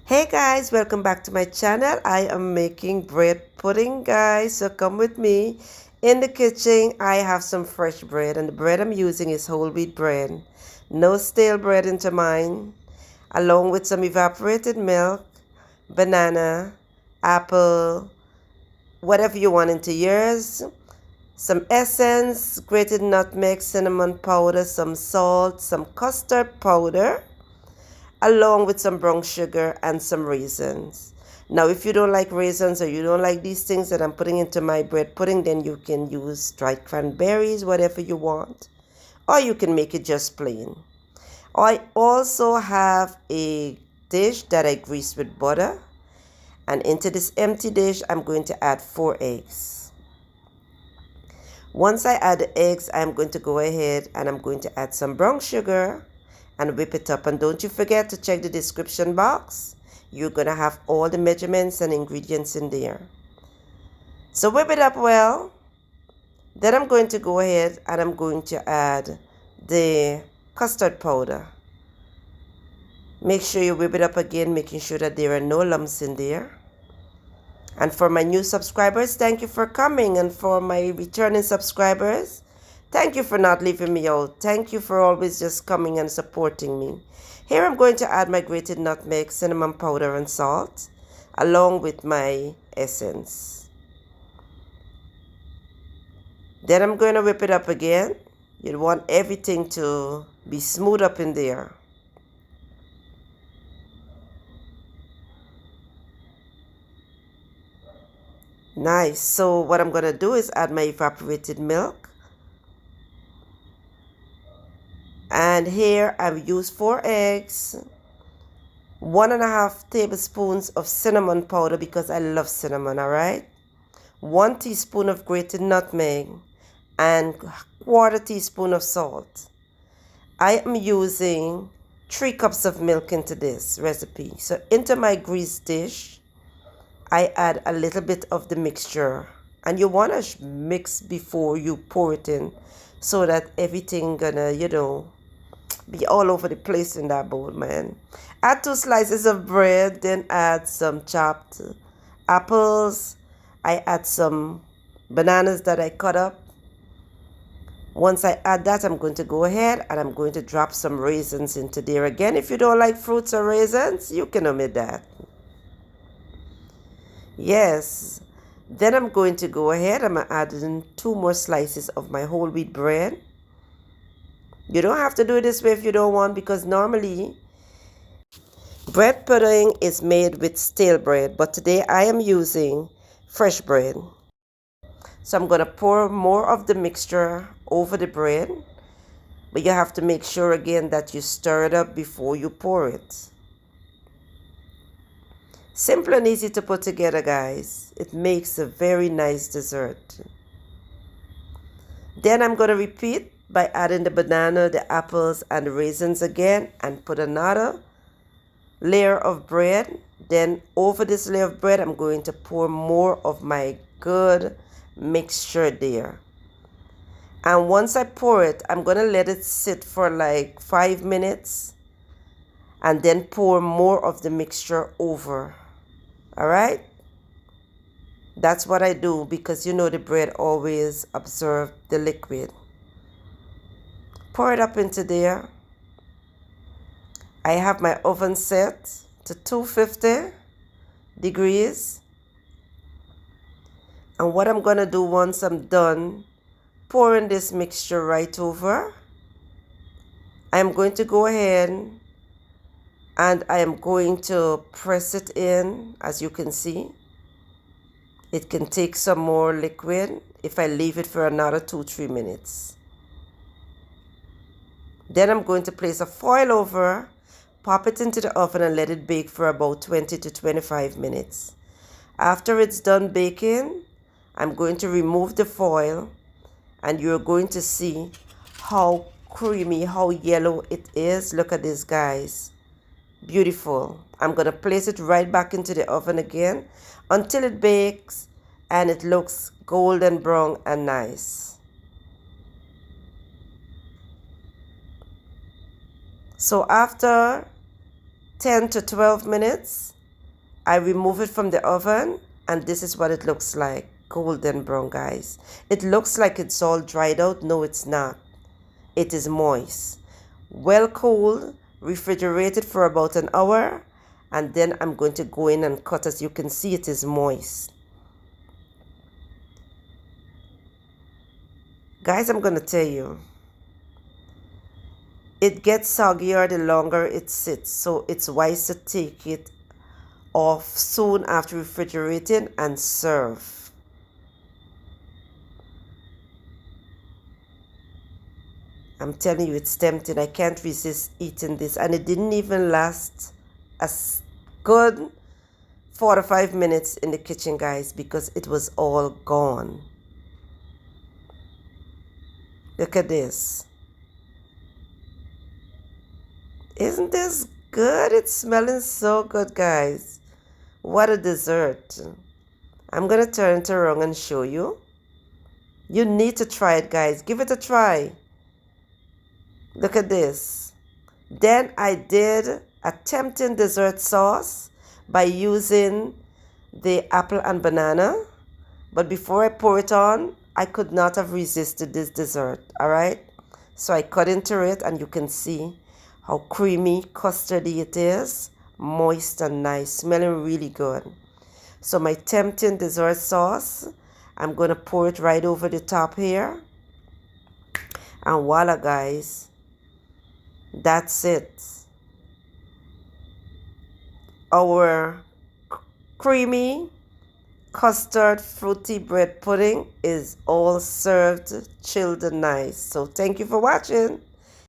Hey guys, welcome back to my channel. I am making bread pudding, guys, so come with me. In the kitchen I have some fresh bread, and the bread I'm using is whole wheat bread. No stale bread into mine, along with some evaporated milk, banana, apple, whatever you want into yours, some essence, grated nutmeg, cinnamon powder, some salt, some custard powder, along with some brown sugar and some raisins. Now, if you don't like raisins or you don't like these things that I'm putting into my bread pudding, then you can use dried cranberries, whatever you want, or you can make it just plain. I also have a dish that I grease with butter, and into this empty dish I'm going to add 4 eggs. Once I add the eggs, I'm going to go ahead and I'm going to add some brown sugar and whip it up. And don't you forget to check the description box. You're going to have all the measurements and ingredients in there. So whip it up well. Then I'm going to go ahead and I'm going to add the custard powder. Make sure you whip it up again, making sure that there are no lumps in there. And for my new subscribers, thank you for coming. And for my returning subscribers, thank you for not leaving me out. Thank you for always just coming and supporting me. Here I'm going to add my grated nutmeg, cinnamon powder, and salt, along with my essence. Then I'm going to whip it up again. You want everything to be smooth up in there. Nice. So what I'm going to do is add my evaporated milk. And here I've used 4 eggs, 1.5 tablespoons of cinnamon powder because I love cinnamon, alright? 1 teaspoon of grated nutmeg and 1/4 teaspoon of salt. I am using 3 cups of milk into this recipe. So into my greased dish, I add a little bit of the mixture. And you want to mix before you pour it in so that everything gonna, be all over the place in that bowl, man. Add 2 slices of bread, then add some chopped apples. I add some bananas that I cut up. Once I add that, I'm going to go ahead and I'm going to drop some raisins into there. Again, if you don't like fruits or raisins, you can omit that. Yes. Then I'm going to go ahead, I'm adding 2 more slices of my whole wheat bread. You don't have to do it this way if you don't want, because normally bread pudding is made with stale bread, but today I am using fresh bread. So I'm going to pour more of the mixture over the bread, but you have to make sure again that you stir it up before you pour it. Simple and easy to put together, guys. It makes a very nice dessert. Then I'm going to repeat by adding the banana, the apples, and the raisins again, and put another layer of bread. Then over this layer of bread, I'm going to pour more of my good mixture there. And once I pour it, I'm going to let it sit for like 5 minutes and then pour more of the mixture over. All right? That's what I do because the bread always absorbs the liquid. Pour it up into there. I have my oven set to 250 degrees. And what I'm going to do once I'm done pouring this mixture right over, I'm going to go ahead and I am going to press it in. As you can see, it can take some more liquid if I leave it for another 2-3 minutes. Then I'm going to place a foil over, pop it into the oven and let it bake for about 20 to 25 minutes. After it's done baking, I'm going to remove the foil and you're going to see how creamy, how yellow it is. Look at this, guys. Beautiful. I'm going to place it right back into the oven again until it bakes and it looks golden brown and nice. So after 10 to 12 minutes, I remove it from the oven, and this is what it looks like. Golden brown, guys. It looks like it's all dried out. No, it's not. It is moist. Well cooled, refrigerated for about an hour, and then I'm going to go in and cut. As you can see, it is moist. Guys, I'm going to tell you, it gets soggier the longer it sits, so it's wise to take it off soon after refrigerating and serve. I'm telling you, it's tempting. I can't resist eating this, and it didn't even last a good 4 to 5 minutes in the kitchen, guys, because it was all gone. Look at this. Isn't this good? It's smelling so good, guys. What a dessert. I'm going to turn it around and show you. You need to try it, guys. Give it a try. Look at this. Then I did a tempting dessert sauce by using the apple and banana. But before I pour it on, I could not have resisted this dessert, all right? So I cut into it, and you can see how creamy, custardy it is. Moist and nice, smelling really good. So my tempting dessert sauce, I'm going to pour it right over the top here. And voila, guys. That's it. Our creamy custard fruity bread pudding is all served, chilled and nice. So thank you for watching.